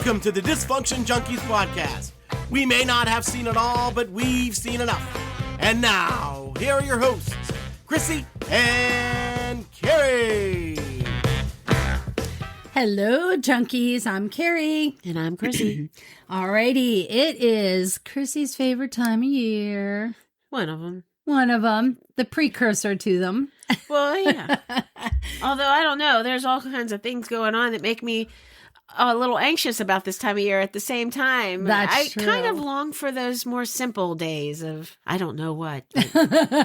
Welcome to the Dysfunction Junkies podcast. We may not have seen it all, but we've seen enough. And now, here are your hosts, Chrissy and Carrie. Hello, junkies. I'm Carrie. And I'm Chrissy. Alrighty, it is Chrissy's favorite time of year. One of them. One of them, the precursor to them. Well, yeah. Although, I don't know. There's all kinds of things going on that make me a little anxious about this time of year at the same time. That's true. I kind of long for those more simple days of, I don't know what.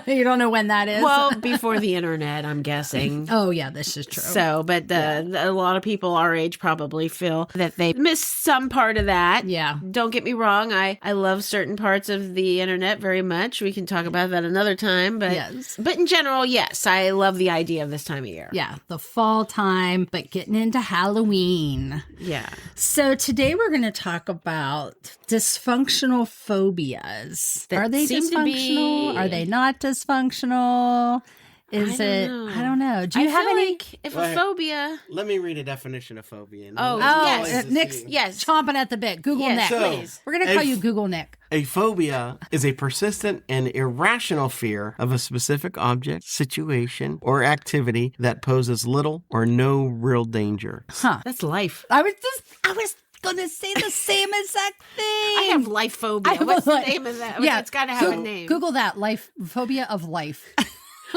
You don't know when that is? Well, before the internet, I'm guessing. Oh, yeah, this is true. So, but a lot of people our age probably feel that they miss some part of that. Yeah. Don't get me wrong. I love certain parts of the internet very much. We can talk about that another time. But, Yes. But in general, yes, I love the idea of this time of year. Yeah, the fall time, but getting into Halloween. Yeah. So today we're going to talk about dysfunctional phobias. That Are they seem to dysfunctional? be- Are they not dysfunctional? Is it? I don't know. Do you have feel any? like if a phobia... Let me read a definition of phobia. Oh, yes. To Nick's see. Yes. chomping at the bit. Google Yes, Nick. So- please. We're going to call you Google Nick. A phobia is a persistent and irrational fear of a specific object, situation, or activity that poses little or no real danger. Huh. That's life. I was going to say the same exact thing. I have life phobia. I have What's a the life- name of that? Yeah. It's got to have a name. Google that. Phobia of life.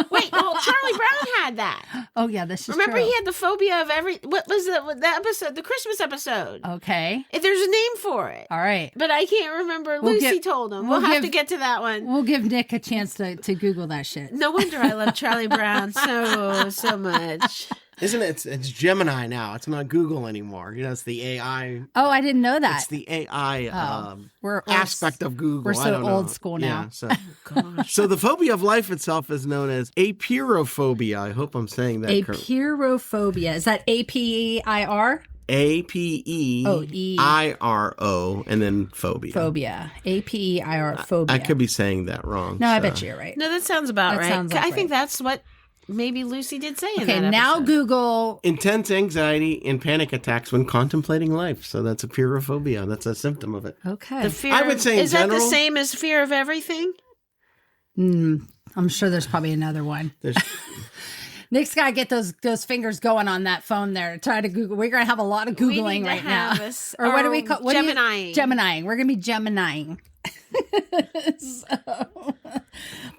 Wait, well, Charlie Brown had that. Oh, yeah, this is Remember, true. he had the phobia of every... What was the episode? The Christmas episode. Okay. There's a name for it. All right. But I can't remember. We'll Lucy give- told him. we'll We'll have give- to get to that one. We'll give Nick a chance to Google that shit. No wonder I love Charlie Brown so much. Isn't it? It's Gemini now. It's not Google anymore. You know, it's the AI. Oh, I didn't know that. It's the AI We're old- aspect of Google. We're I so don't know. old school now. Yeah, so the phobia of life itself is known as apirophobia. I hope I'm saying that correctly. Apirophobia. Is that APEIR? APEIRO and then phobia. Phobia. APEIR phobia. I could be saying that wrong. No, I so. bet you're right. No, that sounds about That right. sounds like I think right. that's what maybe Lucy did say in Okay, that now episode. Google. Intense anxiety and panic attacks when contemplating life. So that's apirophobia. That's a symptom of it. Okay. The fear I would say in is that the general- same as fear of everything? I'm sure there's probably another one. There's, Nick's got to get those fingers going on that phone there. Try to Google. We're going to have a lot of We Googling need to right now. have a Or what do we call Geminiing. Geminiing. We're going to be Geminiing.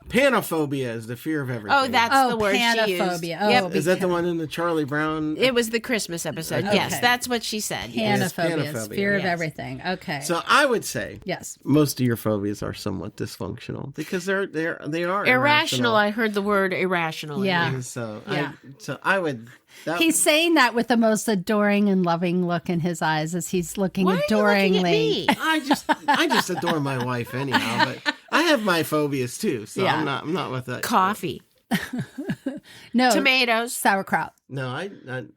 panophobia is the fear of everything. Oh, that's the word she used. panophobia. Oh, Yep. Is that the one in the Charlie Brown? It was the Christmas episode. Okay. Yes, that's what she said. Yes. Panophobia. panophobia, Fear of yes. everything. Okay. So I would say yes. most of your phobias are somewhat dysfunctional because they are Irrational. I heard the word irrational. Yeah. And so Yeah. I would. That, He's saying that with the most adoring and loving look in his eyes as he's looking Why are you adoringly. looking at me? I just adore my wife anyhow, but I have my phobias too. So Yeah. I'm not with that. Coffee, No. tomatoes. Sauerkraut. No, I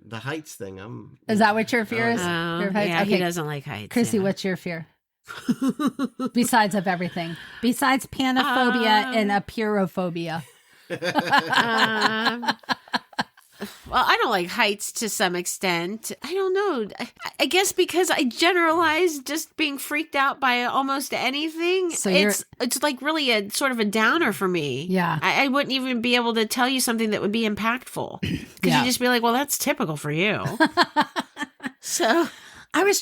the heights thing. Is that what your fear is? Oh, Fear of heights? yeah, he Okay. doesn't like heights. Chrissy, yeah. what's your fear? Besides of everything. Besides panophobia and apirophobia. Well, I don't like heights to some extent. I don't know. I guess because I generalize just being freaked out by almost anything. So it's like really a sort of a downer for me. Yeah. I wouldn't even be able to tell you something that would be impactful. Because Yeah. you just be like, well, that's typical for you. So I was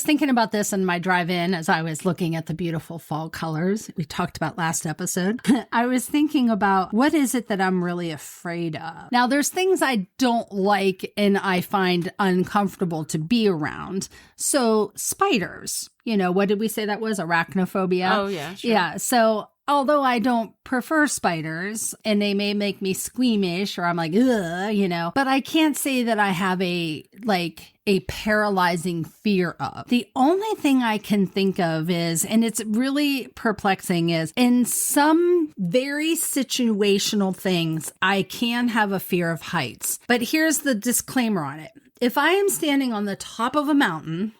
thinking about this in my drive-in as I was looking at the beautiful fall colors we talked about last episode. I was thinking about what is it that I'm really afraid of? Now, there's things I don't like and I find uncomfortable to be around. So spiders, what did we say that was? Arachnophobia? Oh, yeah, sure. Yeah. So although I don't prefer spiders and they may make me squeamish or I'm like, ugh, but I can't say that I have a paralyzing fear of. The only thing I can think of is, and it's really perplexing, is in some very situational things, I can have a fear of heights. But here's the disclaimer on it. If I am standing on the top of a mountain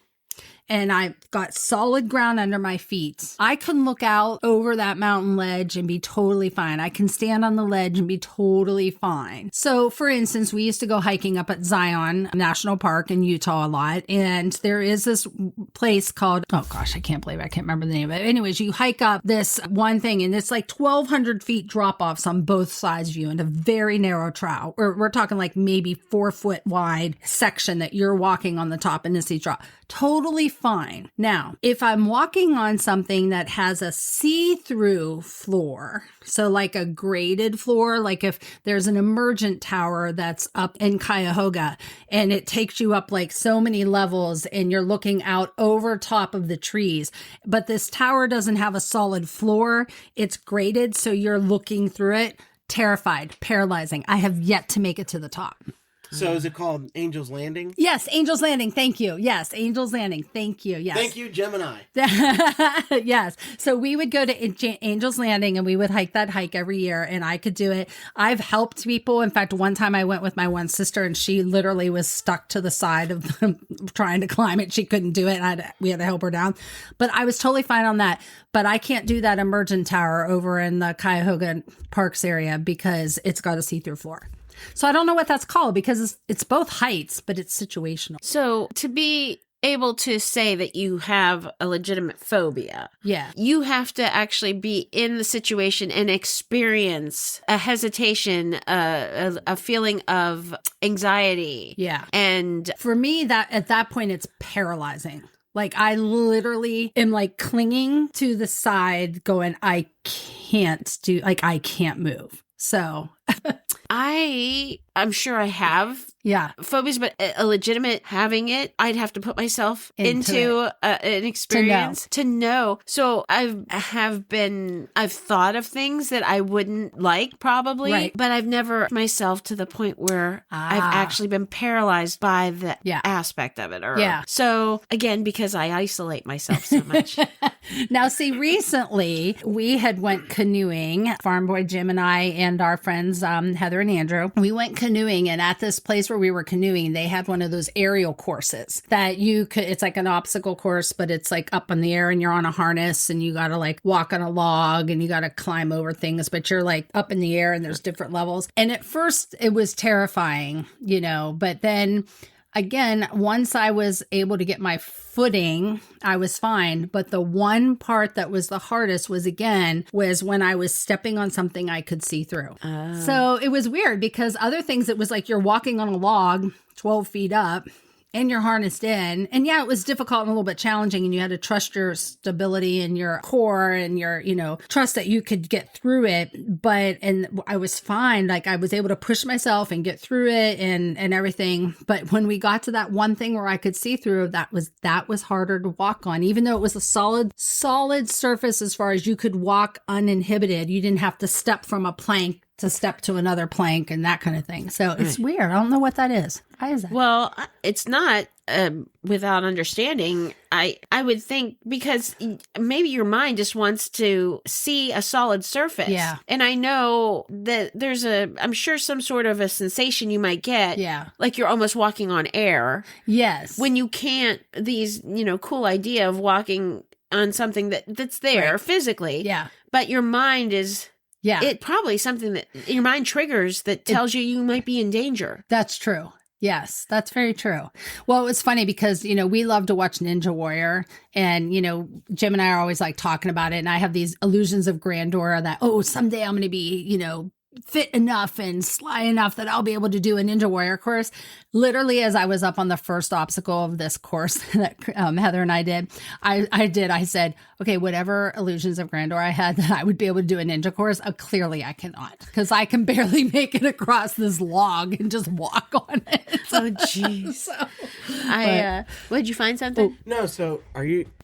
and I've got solid ground under my feet, I can look out over that mountain ledge and be totally fine. I can stand on the ledge and be totally fine. So for instance, we used to go hiking up at Zion National Park in Utah a lot. And there is this place called, oh gosh, I can't remember the name of it. Anyways, you hike up this one thing and it's like 1,200 feet drop offs on both sides of you and a very narrow trail. We're talking like maybe 4 foot wide section that you're walking on the top and this drop. Totally fine. Now, if I'm walking on something that has a see-through floor, so like a graded floor, like if there's an emergent tower that's up in Cuyahoga and it takes you up like so many levels and you're looking out over top of the trees, but this tower doesn't have a solid floor, it's graded, so you're looking through it, terrified, paralyzing. I have yet to make it to the top. So is it called Angel's Landing? Yes, Angel's Landing. Thank you. Yes, Angel's Landing. Thank you. Yes. Thank you, Gemini. Yes. So we would go to Angel's Landing and we would hike that hike every year and I could do it. I've helped people. In fact, one time I went with my one sister and she literally was stuck to the side of trying to climb it. She couldn't do it. And we had to help her down. But I was totally fine on that. But I can't do that emergent tower over in the Cuyahoga Parks area because it's got a see-through floor. So I don't know what that's called because it's both heights, but it's situational. So to be able to say that you have a legitimate phobia, yeah, you have to actually be in the situation and experience a hesitation, a feeling of anxiety. Yeah. And for me, that at that point, it's paralyzing. Like I literally am like clinging to the side going, I can't move. So I'm sure I have phobias, but a legitimate having it, I'd have to put myself into an experience to know. So I've thought of things that I wouldn't like probably, but I've never myself to the point where I've actually been paralyzed by the aspect of it. So again, because I isolate myself so much. Now, see, recently we had went canoeing, Farm Boy Jim and I and our friends, Heather and Andrew. We went canoeing, and at this place where we were canoeing, they had one of those aerial courses that it's like an obstacle course, but it's like up in the air and you're on a harness and you got to like walk on a log and you got to climb over things, but you're like up in the air and there's different levels. And at first it was terrifying, but then again, once I was able to get my footing, I was fine. But the one part that was the hardest was when I was stepping on something I could see through. So it was weird because other things, it was like you're walking on a log 12 feet up and you're harnessed in. And yeah, it was difficult and a little bit challenging. And you had to trust your stability and your core and your, trust that you could get through it. And I was fine. Like I was able to push myself and get through it and everything. But when we got to that one thing where I could see through, that was harder to walk on, even though it was a solid surface as far as you could walk uninhibited. You didn't have to step from a plank to step to another plank and that kind of thing. So it's weird. I don't know what that is. Why is that? Well, it's not without understanding. I would think because maybe your mind just wants to see a solid surface. Yeah. And I know that I'm sure some sort of a sensation you might get. Yeah. Like you're almost walking on air. Yes. When you can't, these, cool idea of walking on something that's there physically. Yeah. But your mind is... Yeah. It probably something that your mind triggers that tells you might be in danger. That's true. Yes, that's very true. Well, it was funny because, we love to watch Ninja Warrior and, Jim and I are always like talking about it. And I have these illusions of grandeur that, someday I'm going to be, fit enough and sly enough that I'll be able to do a Ninja Warrior course. Literally, as I was up on the first obstacle of this course that Heather and I did, I said, okay, whatever illusions of grandeur I had that I would be able to do a ninja course, clearly I cannot because I can barely make it across this log and just walk on it. Oh, jeez. Did you find something? No, so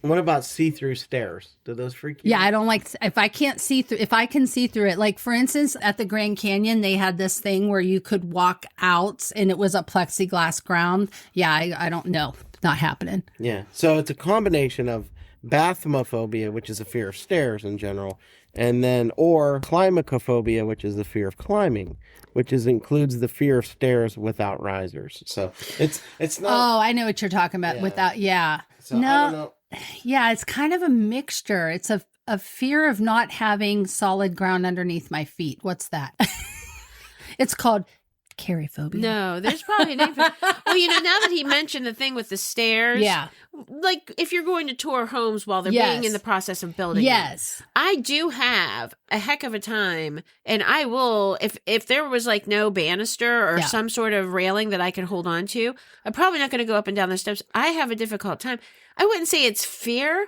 what about see-through stairs? Do those freak you out? Yeah, I don't like, if I can see through it, like for instance, at the Grand Canyon, they had this thing where you could walk out and it was a plexiglass ground. Yeah, I don't know. Not happening. Yeah. So it's a combination of bathymophobia, which is a fear of stairs in general, or climacophobia, which is the fear of climbing, which includes the fear of stairs without risers. So it's not. Oh, I know what you're talking about. So I don't know. Yeah, it's kind of a mixture. It's a fear of not having solid ground underneath my feet. What's that? It's called coulrophobia. No, there's probably a name for it. Well, now that he mentioned the thing with the stairs. Yeah. Like if you're going to tour homes while they're being in the process of building. Yes. Them, I do have a heck of a time. And I will, if there was like no banister or some sort of railing that I can hold on to, I'm probably not going to go up and down the steps. I have a difficult time. I wouldn't say it's fear.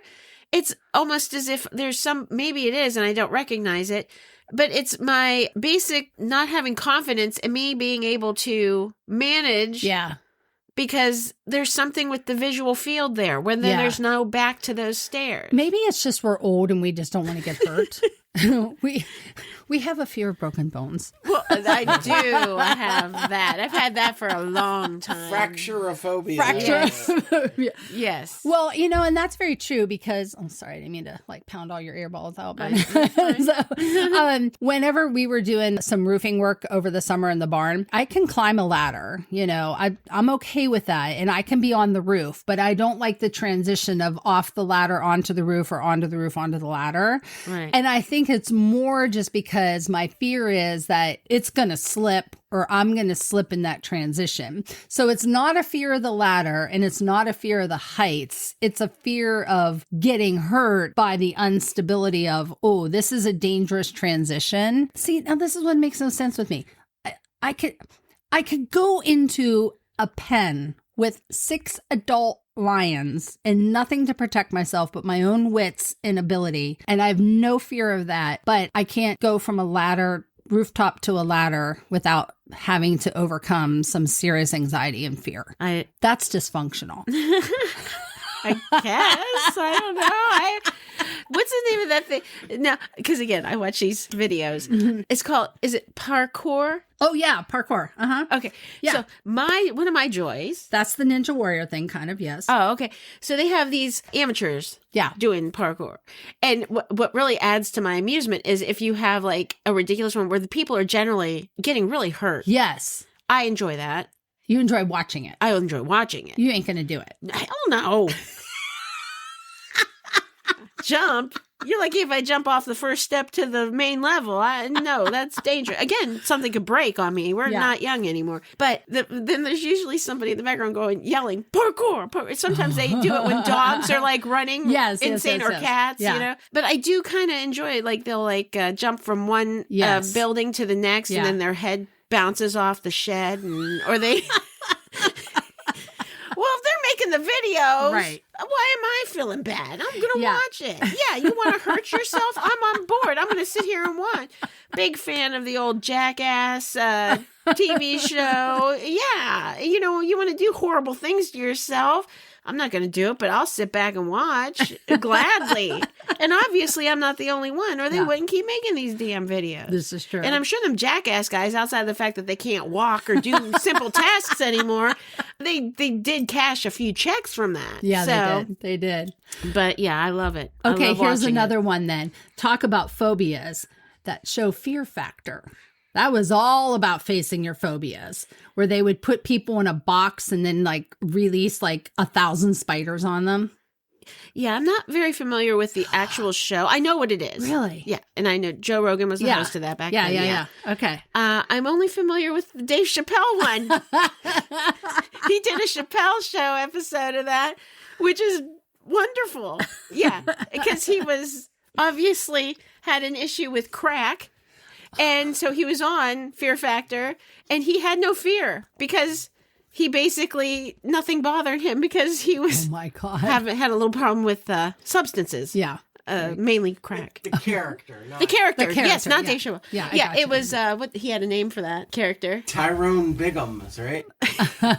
It's almost as if there's maybe it is and I don't recognize it. But it's my basic not having confidence in me being able to manage. Yeah. Because there's something with the visual field there when then there's no back to those stairs. Maybe it's just we're old and we just don't want to get hurt. We have a fear of broken bones. Well, I do. I have that. I've had that for a long time. Fracturophobia. Fracturophobia. Yes. Well, and that's very true because I'm sorry, I didn't mean to like pound all your earballs out. But so, whenever we were doing some roofing work over the summer in the barn, I can climb a ladder. I'm okay with that, and I can be on the roof, but I don't like the transition of off the ladder onto the roof or onto the roof onto the ladder. Right. And I think it's more just because my fear is that it's going to slip or I'm going to slip in that transition. So it's not a fear of the ladder and it's not a fear of the heights. It's a fear of getting hurt by the instability of, oh, this is a dangerous transition. See, now this is what makes no sense with me. I could go into a pen with 6 adult lions and nothing to protect myself but my own wits and ability. And I have no fear of that, but I can't go from a rooftop to a ladder without having to overcome some serious anxiety and fear. That's dysfunctional. I guess. I don't know. What's the name of that thing? Now, because again, I watch these videos. Mm-hmm. It's called, is it parkour? Oh, yeah, parkour. Uh-huh. Okay. Yeah. So one of my joys. That's the Ninja Warrior thing, kind of, yes. Oh, okay. So they have these amateurs doing parkour. And what really adds to my amusement is if you have like a ridiculous one where the people are generally getting really hurt. Yes. I enjoy that. You enjoy watching it. I enjoy watching it. You ain't going to do it. Hell no. Jump. You're like, if I jump off the first step to the main level, no, that's dangerous. Again, something could break on me. We're not young anymore. But then there's usually somebody in the background yelling, parkour, parkour. Sometimes they do it when dogs are like running insane or cats, But I do kind of enjoy it. Like they'll like jump from one building to the next and then their head bounces off the shed or they... Well, if they're making the videos, why am I feeling bad? I'm going to watch it. Yeah, you want to hurt yourself? I'm on board. I'm going to sit here and watch. Big fan of the old Jackass TV show. Yeah, you want to do horrible things to yourself. I'm not going to do it, but I'll sit back and watch gladly. And obviously, I'm not the only one, or they wouldn't keep making these damn videos. This is true. And I'm sure them Jackass guys, outside of the fact that they can't walk or do simple tasks anymore, they did cash a few checks from that. Yeah, they did. But yeah, I love it. Okay, here's another one then. Talk about phobias that show fear factor. That was all about facing your phobias, where they would put people in a box and then like release like 1,000 spiders on them. Yeah, I'm not very familiar with the actual show. I know what it is. Really? Yeah, and I know Joe Rogan was the host of that back then. Yeah. Okay. I'm only familiar with the Dave Chappelle one. He did a Chappelle Show episode of that, which is wonderful. Yeah, because he was obviously had an issue with crack. And so he was on Fear Factor, and he had no fear because he basically, nothing bothered him because he was, oh my God, had a little problem with substances. Yeah. Mainly crack. The character. The character. Yes, not Dave Chappelle. Yeah, it was, he had a name for that character. Tyrone Biggums, right?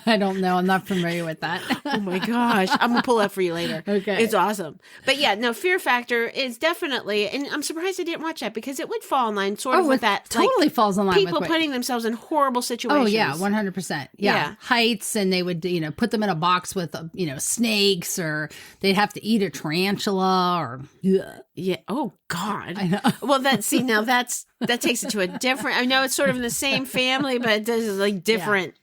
I don't know. I'm not familiar with that. Oh my gosh. I'm going to pull up for you later. Okay. It's awesome. But yeah, no, Fear Factor is definitely, and I'm surprised I didn't watch that because it would fall in line sort of with that. Totally falls in line people with putting themselves in horrible situations. Oh yeah, 100%. Yeah. Heights, and they would, put them in a box with, snakes, or they'd have to eat a tarantula or, Yeah. Oh God. I know. Well, that takes it to a different. I know it's sort of in the same family, but it does like different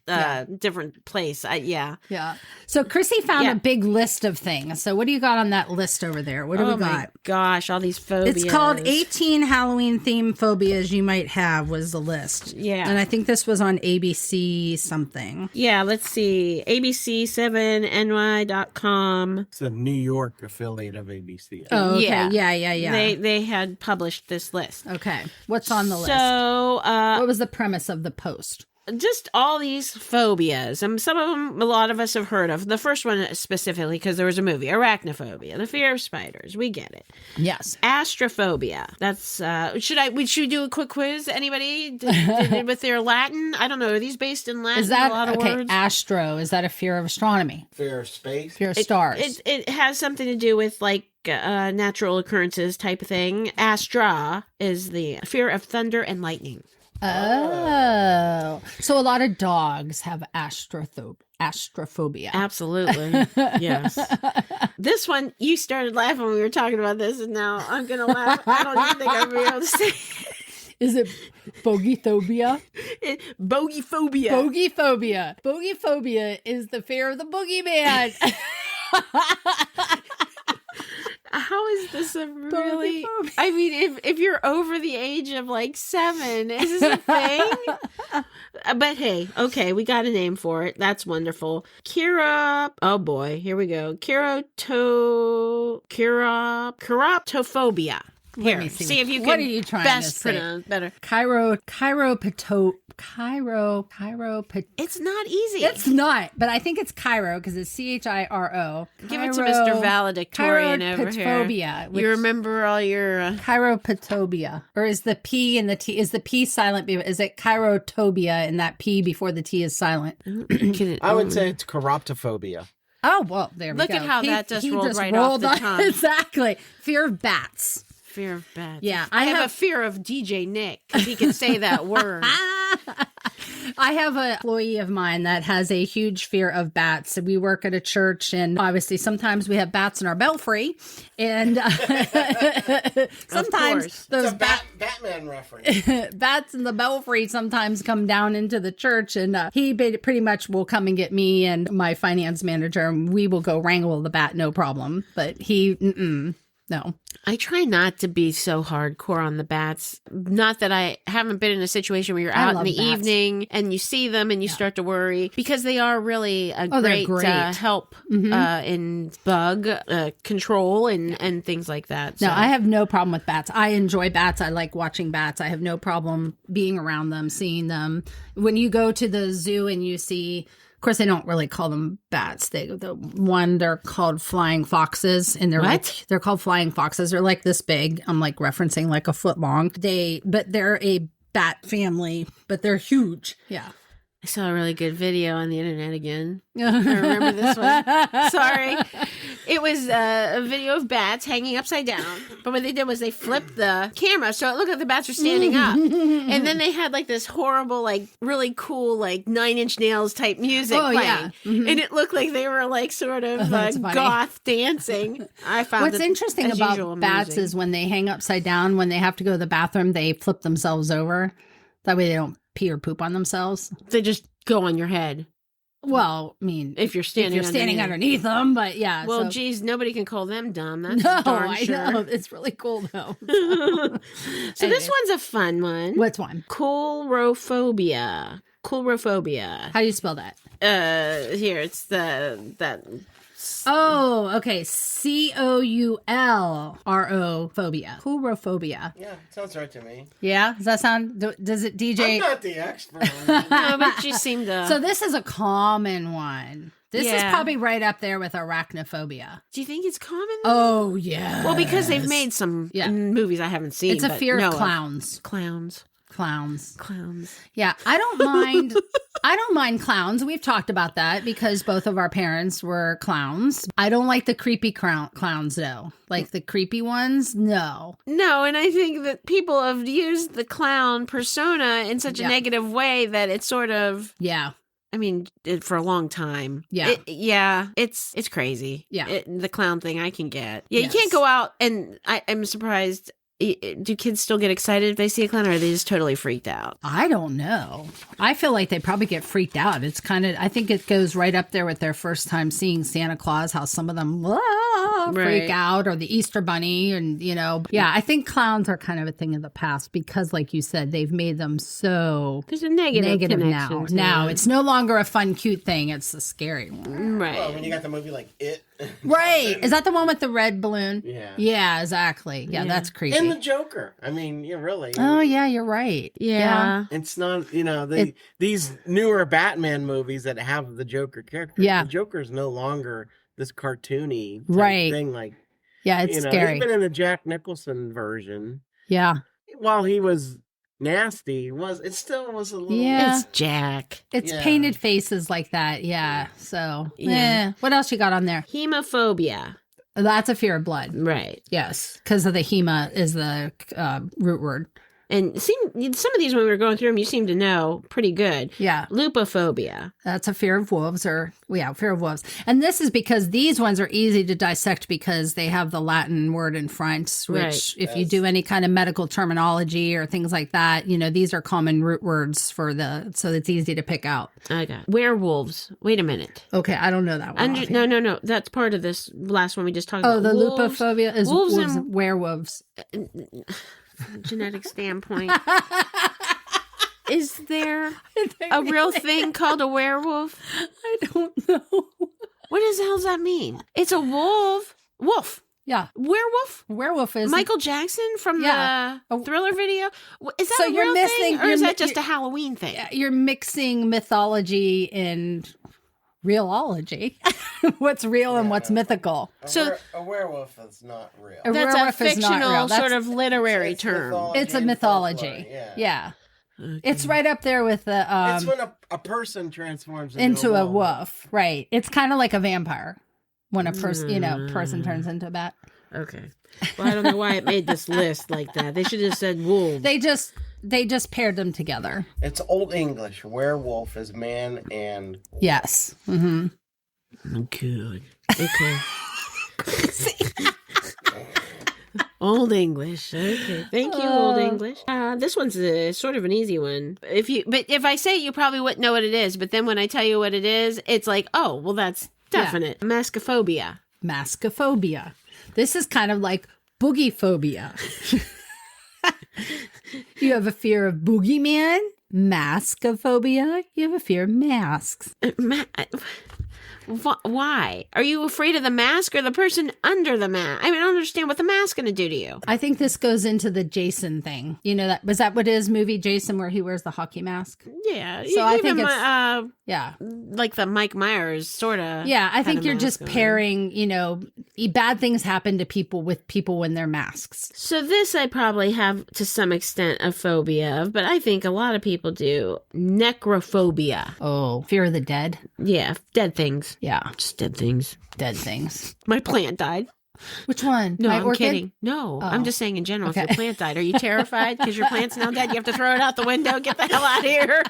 place. Yeah. Yeah. So Chrissy found a big list of things. So what do you got on that list over there? What do we got? Oh my gosh, all these phobias. It's called 18 Halloween themed phobias you might have was the list. Yeah. And I think this was on ABC something. Yeah, let's see. ABC7ny.com. It's a New York affiliate of ABC. Oh, okay. Yeah. Yeah. They had published this list. Okay. What's on the list? So, What was the premise of the post? just all these phobias. Some of them, a lot of us have heard of. The first one specifically, because there was a movie, arachnophobia, the fear of spiders. We get it. Yes. Astrophobia. That's, should we do a quick quiz? Anybody did with their Latin? I don't know. Are these based in Latin? Is that, a lot of okay, words? astro, is that a fear of astronomy? Fear of space. Fear of stars? It has something to do with like natural occurrences type of thing. Astra is the fear of thunder and lightning. Oh. So a lot of dogs have astrophobia. Absolutely. Yes. This one, you started laughing when we were talking about this, and now I'm going to laugh. I don't even think I'll be able to say it. Is it bogeyphobia? Bogeyphobia. Bogeyphobia. Bogeyphobia is the fear of the boogeyman. How is this a really... Bogeyphobia. I mean, if you're over the age of like 7, is this a thing? But hey, okay, we got a name for it. That's wonderful. Oh boy, here we go. Coulrophobia. Here, me see if you can what are you trying best to say? pronounce better. It's not easy. It's not, but I think it's Cairo because it's CHIRO. Give it to Mr. Valedictorian over here. Chiropatobia. You remember all your... Chiropatobia. Or is the P and the T, is the P silent? Is it chirotobia and that P before the T is silent? I would say it's coulrophobia. Oh, well, there we go. Look at how that just rolled right rolled off the tongue. Exactly. Fear of bats. Fear of bats. Yeah, I have a fear of DJ Nick because he can say that word. I have an employee of mine that has a huge fear of bats. We work at a church, and obviously sometimes we have bats in our belfry, and sometimes those Batman reference. bats in the belfry sometimes come down into the church, and he pretty much will come and get me and my finance manager, and we will go wrangle the bat, no problem. But no. I try not to be so hardcore on the bats. Not that I haven't been in a situation where you're out in the evening and you see them and you start to worry, because they are really a great. Help in bug control and things like that. So. No, I have no problem with bats. I enjoy bats. I like watching bats. I have no problem being around them, seeing them. When you go to the zoo and you see... Of course, they don't really call them bats. They're called flying foxes, and they're called flying foxes. They're like this big. I'm like referencing like a foot long. But they're a bat family, but they're huge. Yeah. I saw a really good video on the internet again. I remember this one. Sorry. It was a video of bats hanging upside down. But what they did was they flipped the camera so it looked like the bats were standing up. And then they had like this horrible, like really cool, like 9 Inch Nails type music playing. Yeah. Mm-hmm. And it looked like they were like sort of goth dancing. I found What's interesting about bats is when they hang upside down, when they have to go to the bathroom, they flip themselves over. That way they don't pee or poop on themselves. They just go on your head. Well, I mean, if you're standing underneath them, but yeah. Well, geez, nobody can call them dumb. That's darn sure. I know. It's really cool though. So this one's a fun one. What's one? Coulrophobia. Coulrophobia. How do you spell that? Here it's that. Oh, okay. Coulro phobia. Coulrophobia. Yeah, sounds right to me. Yeah, does that sound? Does it, DJ? I'm not the expert on that. No, but you seem to. So this is a common one. This is probably right up there with arachnophobia. Do you think it's common? Oh yeah. Well, because they've made some movies I haven't seen. It's a fear of clowns. Clowns. Yeah, I don't mind clowns. We've talked about that because both of our parents were clowns. I don't like the creepy clowns though. Like the creepy ones, no. No, and I think that people have used the clown persona in such a negative way that it's sort of I mean, for a long time. Yeah. It's crazy. Yeah. The clown thing I can get. Yeah, Yes. you can't go out, and I'm surprised. Do kids still get excited if they see a clown, or are they just totally freaked out? I don't know. I feel like they probably get freaked out. It's kind of, I think it goes right up there with their first time seeing Santa Claus, how some of them freak out, or the Easter Bunny. And, yeah, I think clowns are kind of a thing of the past because, like you said, they've made them so There's a negative now. connection to Now it. it's no longer a fun, cute thing. It's a scary one. Right. Well, when you got the movie like It. Right. Is that the one with the red balloon? Yeah. Yeah, exactly. Yeah, that's creepy. And the Joker. I mean, really. Oh, yeah, you're right. Yeah. It's not, these newer Batman movies that have the Joker character. Yeah. The Joker's no longer this cartoony type Right. thing. Like, Yeah, it's scary. even in the Jack Nicholson version, Yeah. while he was nasty, it still was a little. Yeah. It's Jack. It's Yeah. painted faces like that. Yeah. So, Yeah. What else you got on there? Hemophobia. That's a fear of blood. Right. Yes. Because of the hema is the root word. And some of these, when we were going through them, you seem to know pretty good. Yeah. Lupophobia. That's a fear of wolves fear of wolves. And this is because these ones are easy to dissect because they have the Latin word in front, which Right. if you do any kind of medical terminology or things like that, these are common root words so it's easy to pick out. Okay. Werewolves. Wait a minute. Okay. I don't know that one. offhand. No. That's part of this last one we just talked Oh, about. the Wolves, lupophobia is wolves wolves, and- werewolves. from a genetic standpoint. Is there a real thing called a werewolf? I don't know. What the hell does that mean? It's a wolf. Wolf. Yeah. Werewolf? Werewolf is Michael Jackson from Yeah. the Thriller video? Is that So a you're real missing- thing, or is you're that just mi- a Halloween thing? You're mixing mythology and realology. What's real and what's mythical. A werewolf is not real. A That's a werewolf is not fictional real. That's- sort of literary It's term. mythology It's a and mythology. folklore, Yeah. It's right up there with the It's when a person transforms into a wolf. Right. It's kind of like a vampire when a person, person turns into a bat. Okay. Well, I don't know why it made this list like that. They should have said wolves. They just paired them together. It's Old English. Werewolf is man and Yes. Mm-hmm. Good. Okay. Old English. Okay. Thank you, Old English. This one's sort of an easy one. If I say it, you probably wouldn't know what it is. But then when I tell you what it is, it's like, oh, well, that's definite. Yeah. Mascophobia. Mascophobia. This is kind of like boogie phobia. You have a fear of boogeyman. Mascophobia. You have a fear of masks. Why? Are you afraid of the mask or the person under the mask? I mean, I don't understand what the mask's going to do to you. I think this goes into the Jason thing. Was that what his movie Jason where he wears the hockey mask? Yeah. So I think it's yeah, like the Mike Myers sort of. Yeah, I think you're just pairing. Bad things happen to people with people when they're masks. So this I probably have to some extent a phobia of, but I think a lot of people do. Necrophobia. Oh, fear of the dead. Yeah, dead things. Yeah. Just dead things. Dead things. My plant died. Which one? No, My I'm orchid? kidding. No, Oh. I'm just saying in general, Okay. if your plant died, are you terrified because your plant's now dead? You have to throw it out the window, get the hell out of here.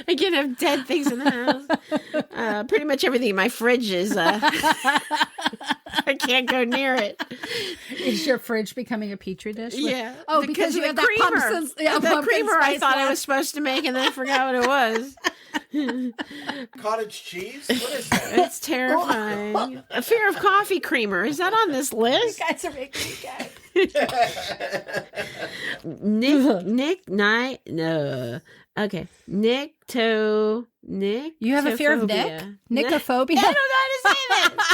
I can't have dead things in the house. Pretty much everything in my fridge is, I can't go near it. Is your fridge becoming a petri dish? Yeah. Oh, because you of have the that creamer. pumpkin, The creamer I spice thought I one. was supposed to make and then I forgot what it was. cottage cheese. What is that? It's terrifying. A fear of coffee creamer. Is that on this list? Guys are making me gag. No. Okay. Nyctophobia. You have a fear of Nick? Nyctophobia? I don't know how to say that.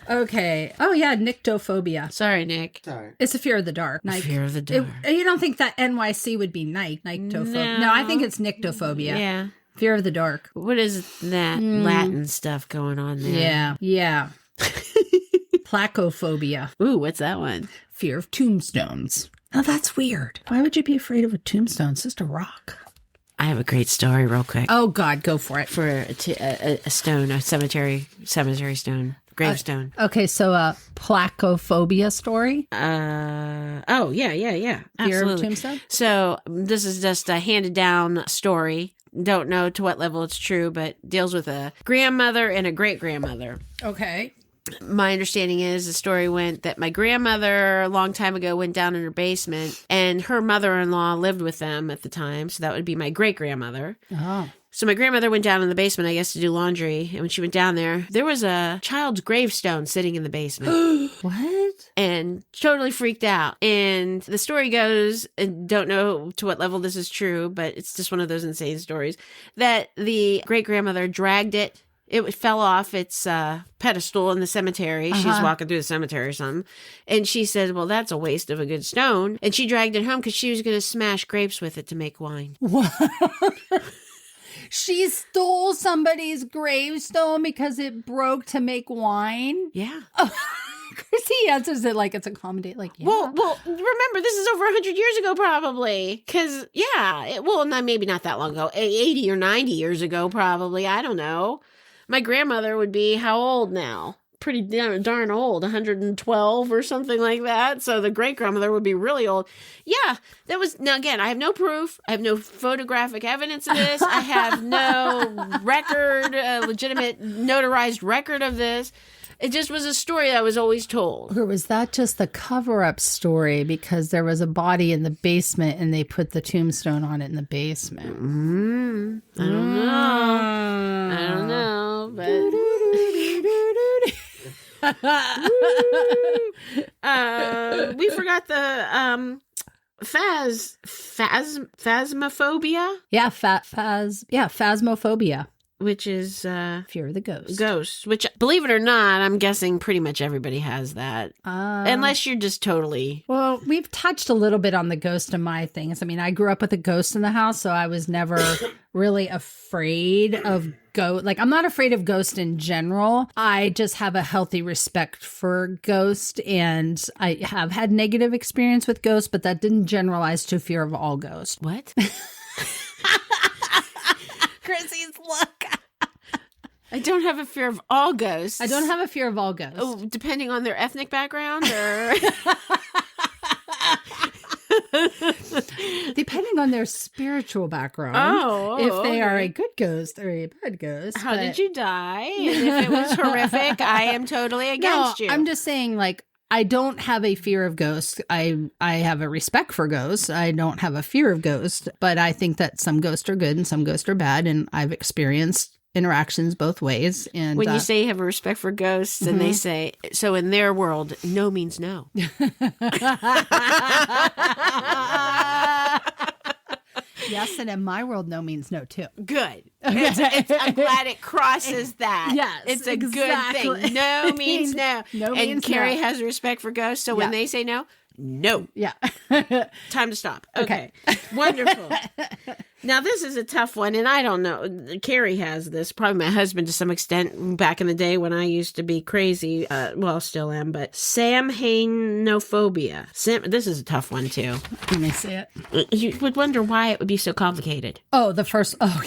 Okay. Oh, yeah, nyctophobia. Sorry, Nick. Sorry. It's a fear of the dark. Fear of the dark. You don't think that NYC would be nyctophobia? No, I think it's nyctophobia. Yeah. Fear of the dark. What is that Latin stuff going on there? Yeah. Placophobia. Ooh, what's that one? Fear of tombstones. Oh, that's weird. Why would you be afraid of a tombstone? It's just a rock. I have a great story real quick. Oh, God, go for it. For a stone, a cemetery stone, gravestone. Okay, so a placophobia story. Yeah. Fear of Absolutely. tombstone? So this is just a handed down story don't know to what level it's true, but deals with a grandmother and a great-grandmother. Okay. My understanding is the story went that my grandmother a long time ago went down in her basement, and her mother-in-law lived with them at the time. So that would be my great-grandmother. Oh. So my grandmother went down in the basement, I guess, to do laundry. And when she went down there was a child's gravestone sitting in the basement. What? And totally freaked out. And the story goes, and don't know to what level this is true, but it's just one of those insane stories, that the great-grandmother dragged it. It fell off its pedestal in the cemetery. She's walking through the cemetery or something. And she said, well, that's a waste of a good stone. And she dragged it home because she was going to smash grapes with it to make wine. What? She stole somebody's gravestone because it broke to make wine? Yeah. Chrissy answers it like it's a comedy. Like, yeah. Well, remember, this is over 100 years ago, probably. Because, maybe not that long ago. 80 or 90 years ago, probably. I don't know. My grandmother would be how old now? Pretty darn old, 112 or something like that. So the great-grandmother would be really old. Yeah, that was, now again, I have no proof. I have no photographic evidence of this. I have no record, legitimate notarized record of this. It just was a story that was always told. Or was that just a cover-up story because there was a body in the basement and they put the tombstone on it in the basement? I don't know. But we forgot the phasmophobia. Yeah, phasmophobia. Which is fear of the ghost. Ghosts, which, believe it or not, I'm guessing pretty much everybody has that. Unless you're just totally... Well, we've touched a little bit on the ghost in my things. I mean, I grew up with a ghost in the house, so I was never really afraid of ghosts. Like, I'm not afraid of ghosts in general. I just have a healthy respect for ghosts, and I have had negative experience with ghosts, but that didn't generalize to fear of all ghosts. What? Chrissy's look. I don't have a fear of all ghosts. I don't have a fear of all ghosts. Oh, depending on their ethnic background or... Depending on their spiritual background. If they are a good ghost or a bad ghost. How did you die? And if it was horrific, I am totally against you. I'm just saying, like, I don't have a fear of ghosts. I have a respect for ghosts. I don't have a fear of ghosts, but I think that some ghosts are good and some ghosts are bad, and I've experienced interactions both ways. And when you say you have a respect for ghosts, and they say, so in their world, no means no. Yes, and in my world, no means no, too. Good. I'm glad it crosses that. Yes, it's a exactly. good thing. No means no. No and means Carrie no. has respect for ghosts, so when they say no, no. Yeah. Time to stop. Okay. Wonderful. Now, this is a tough one, and I don't know. Carrie has this, probably my husband to some extent, back in the day when I used to be crazy. Still am, but samhainophobia. This is a tough one, too. Let me see it. You would wonder why it would be so complicated. Oh, the first. Oh,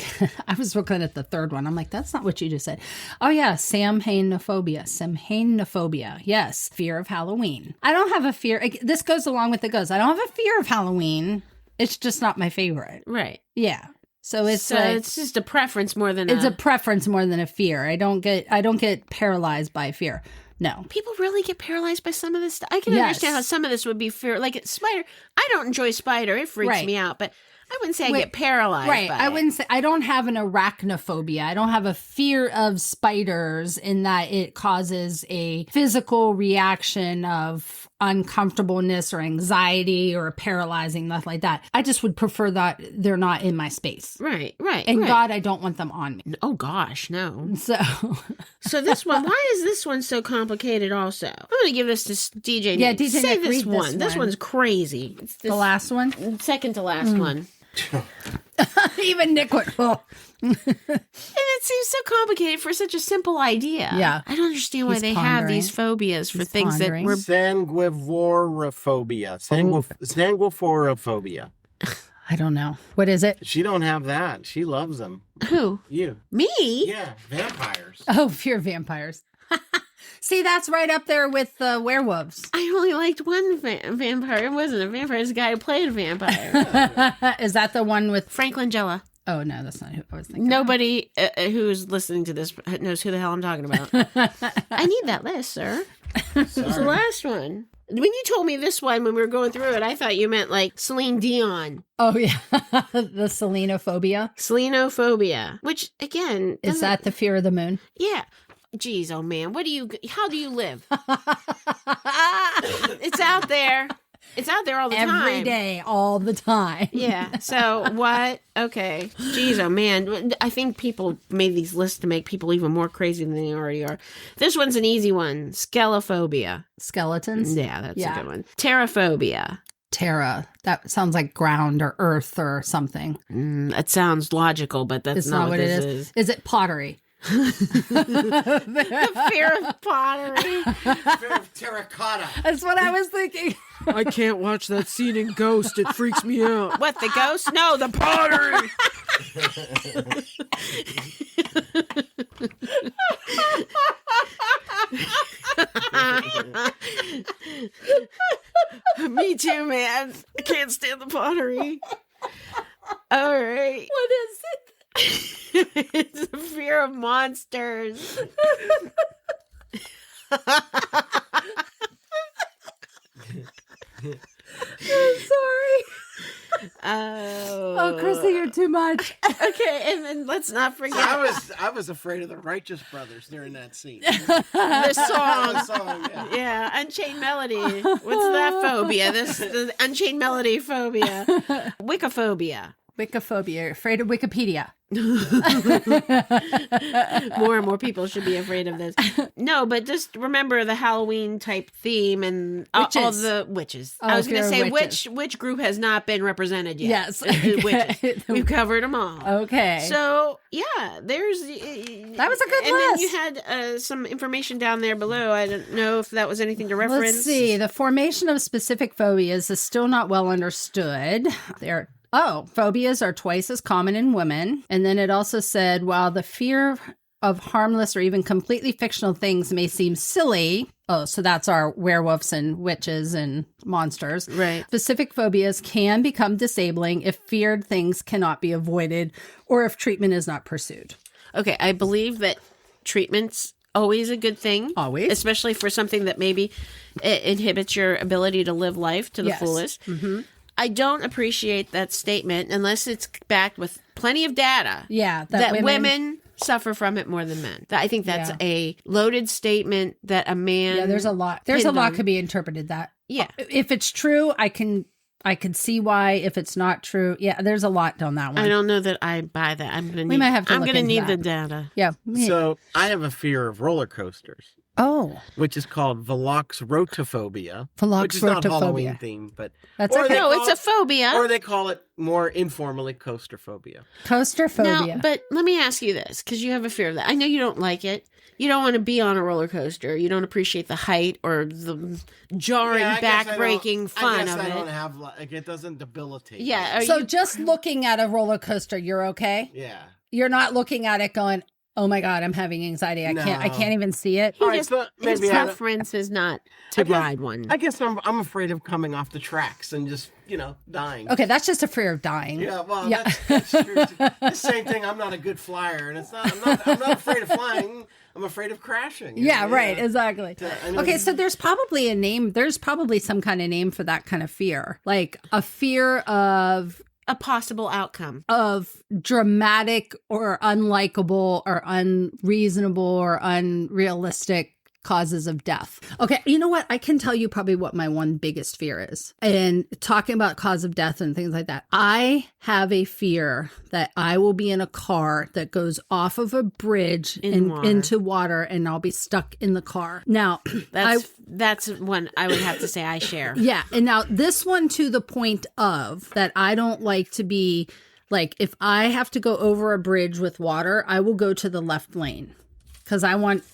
I was looking at the third one. I'm like, that's not what you just said. Oh, yeah. Samhainophobia. Samhainophobia. Yes. Fear of Halloween. I don't have a fear. This goes along with the ghost. I don't have a fear of Halloween. It's just not my favorite. Right. Yeah. So it's it's just a preference more than it's a preference more than a fear. I don't get paralyzed by fear. No. People really get paralyzed by some of this stuff. I can understand how some of this would be fear. Like spider. I don't enjoy spider. It freaks me out, but I wouldn't say I get paralyzed by I wouldn't say I don't have an arachnophobia. I don't have a fear of spiders in that it causes a physical reaction of uncomfortableness or anxiety or paralyzing, nothing like that. I just would prefer that they're not in my space. Right. And God, I don't want them on me. Oh gosh, no. So this one, why is this one so complicated also? I'm going to give this to DJ Nick. Yeah, DJ Say Nick, this read one. This one's crazy. It's the last one? Second to last one. Even Nick went, oh. And it seems so complicated for such a simple idea. Yeah. I don't understand why they have these phobias for things that were... Sanguivorophobia. Sanguivorophobia. I don't know. What is it? She don't have that. She loves them. Who? You. Me? Yeah, vampires. Oh, fear of vampires. See, that's right up there with werewolves. I only liked one vampire. It wasn't a vampire. It was a guy who played a vampire. Is that the one with Frank Langella? Oh, no, that's not who I was thinking. Nobody who's listening to this knows who the hell I'm talking about. I need that list, sir. What's the last one? When you told me this one when we were going through it, I thought you meant like Celine Dion. Oh, yeah. The selenophobia. Selenophobia, which, again... Is that the fear of the moon? Yeah. Jeez, oh man, how do you live? It's out there. It's out there all the time. Every day, all the time. Yeah. So what? Okay. Jeez, oh man. I think people made these lists to make people even more crazy than they already are. This one's an easy one. Scalephobia. Skeletons? Yeah, that's a good one. Terraphobia. Terra. That sounds like ground or earth or something. That sounds logical, but that's not what this is. Is it pottery? The fear of pottery. Fear of terracotta. That's what I was thinking. I can't watch that scene in Ghost. It freaks me out. What, the ghost? No, the pottery. Me too, man. I can't stand the pottery. All right. What is it? It's the fear of monsters. I'm sorry. Oh, Chrissy, you're too much. Okay, and then let's not forget I was afraid of the Righteous Brothers during that scene. the song. The song, yeah. Yeah, Unchained Melody. What's that phobia? The Unchained Melody phobia. Wiccaphobia. Wiccaphobia. Afraid of Wikipedia. More and more people should be afraid of this. No, but just remember the Halloween type theme and all the witches. Oh, I was going to say witches. which group has not been represented yet. Yes. Witches. We've covered them all. Okay. So yeah, there's that was a good and list. then you had some information down there below. I don't know if that was anything to reference. Let's see. The formation of specific phobias is still not well understood. Phobias are twice as common in women. And then it also said, while the fear of harmless or even completely fictional things may seem silly. Oh, so that's our werewolves and witches and monsters. Right. Specific phobias can become disabling if feared things cannot be avoided or if treatment is not pursued. Okay, I believe that treatment's always a good thing. Always. Especially for something that maybe it inhibits your ability to live life to the fullest. Mm-hmm. I don't appreciate that statement unless it's backed with plenty of data. Yeah. That women suffer from it more than men. I think that's a loaded statement that a man... Yeah, there's a lot. There's a lot could be interpreted that. Yeah. If it's true, I can see why. If it's not true, there's a lot on that one. I don't know that I buy that. I'm going to need the data. Yeah. So I have a fear of roller coasters. Oh. Which is called veloxrotophobia. Which is not Halloween themed, but... That's okay. No, it's a phobia. Or they call it more informally coasterphobia. Coasterphobia. Now, but let me ask you this, because you have a fear of that. I know you don't like it. You don't want to be on a roller coaster. You don't appreciate the height or the jarring, back-breaking fun of it. I don't have, it doesn't debilitate. Yeah. So just looking at a roller coaster, you're okay? Yeah. You're not looking at it going, oh my God, I'm having anxiety. I can't even see it. His preference is not to ride one. I guess I'm afraid of coming off the tracks and just, dying. Okay, that's just a fear of dying. Yeah, well, that's true. The same thing. I'm not a good flyer, and I'm not afraid of flying. I'm afraid of crashing. Yeah, right, exactly. Okay, so there's probably a name. There's probably some kind of name for that kind of fear. Like a fear of... a possible outcome of dramatic or unlikable or unreasonable or unrealistic causes of death. Okay, you know what? I can tell you probably what my one biggest fear is. And talking about cause of death and things like that, I have a fear that I will be in a car that goes off of a bridge into water and I'll be stuck in the car. Now, that's one I would have to say I share. Yeah. And now this one to the point of that I don't like to be like, if I have to go over a bridge with water, I will go to the left lane because I want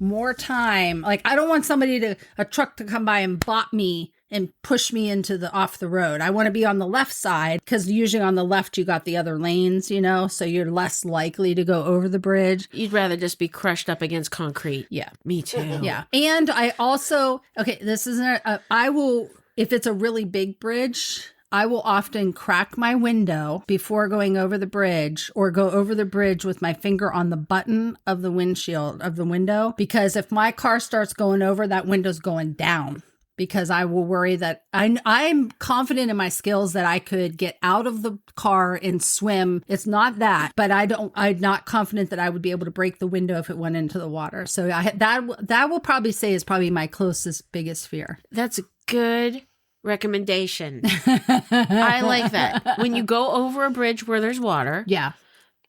more time. Like, I don't want a truck to come by and bop me and push me into off the road. I want to be on the left side because usually on the left you got the other lanes, so you're less likely to go over the bridge. You'd rather just be crushed up against concrete. Yeah. Me too. Yeah. And I also, this isn't, I will, if it's a really big bridge, I will often crack my window before going over the bridge or go over the bridge with my finger on the button of the windshield of the window, because if my car starts going over, that window's going down. Because I will worry that I'm confident in my skills that I could get out of the car and swim. It's not that, but I'm not confident that I would be able to break the window if it went into the water. So that will probably say is probably my closest, biggest fear. That's a good recommendation. I like that. When you go over a bridge where there's water, Yeah.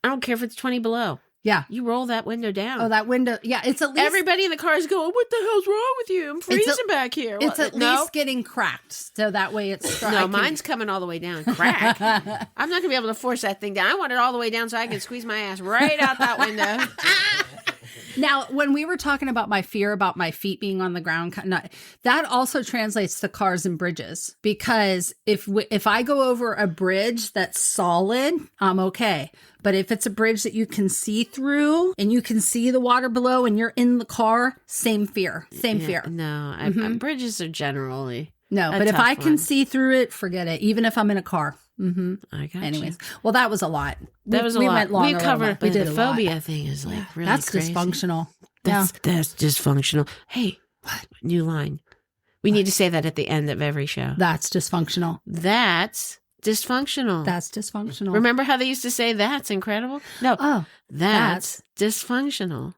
I don't care if it's 20 below. Yeah. You roll that window down. Oh, that window. Yeah. It's at least everybody in the car is going, what the hell's wrong with you? I'm freezing back here. It's at least getting cracked. So that way it's no, mine's coming all the way down. Crack. I'm not going to be able to force that thing down. I want it all the way down so I can squeeze my ass right out that window. Now, when we were talking about my fear about my feet being on the ground, that also translates to cars and bridges. Because if I go over a bridge that's solid, I'm okay. But if it's a bridge that you can see through and you can see the water below and you're in the car, same fear. No, bridges are generally but if I can see through it, forget it. Even if I'm in a car. I got Anyways, well, that was a lot. That was a lot. Went longer. We covered, but did the phobia thing is like really that's crazy. Dysfunctional. That's dysfunctional. Hey, what? New line. We need to say that at the end of every show. That's dysfunctional. That's dysfunctional. That's dysfunctional. Remember how they used to say that's incredible? No. That's dysfunctional.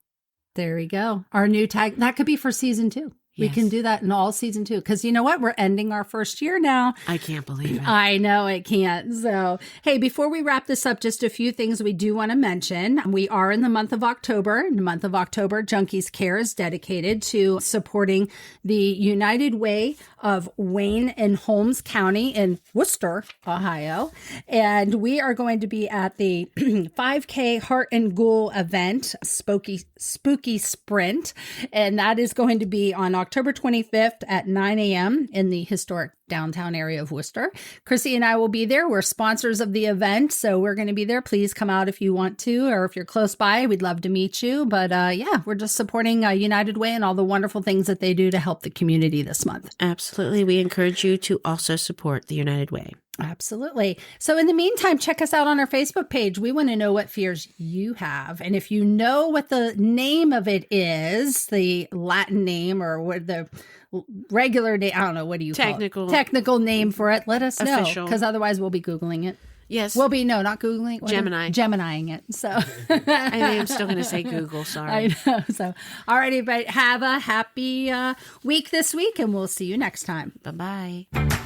There we go. Our new tag. That could be for season 2. We can do that in all season 2. Because you know what? We're ending our first year now. I can't believe it. I know it can't. So, hey, before we wrap this up, just a few things we do want to mention. We are in the month of October. In the month of October, Junkies Care is dedicated to supporting the United Way of Wayne and Holmes County in Worcester, Ohio. And we are going to be at the 5K Heart and Ghoul event, Spooky Sprint. And that is going to be on October 25th at 9 a.m. in the historic downtown area of Worcester. Chrissy and I will be there. We're sponsors of the event, so we're going to be there. Please come out if you want to, or if you're close by, we'd love to meet you. But we're just supporting United Way and all the wonderful things that they do to help the community this month. Absolutely. We encourage you to also support the United Way. Absolutely. So in the meantime, check us out on our Facebook page. We want to know what fears you have. And if you know what the name of it is, the Latin name or what the regular name, I don't know, what do you call it? Technical name for it, let us know. Because otherwise we'll be Googling it. Yes. We'll be, not Googling. Geminiing it. So I am still going to say Google. Sorry. I know. So, all right, everybody, have a happy week this week, and we'll see you next time. Bye-bye.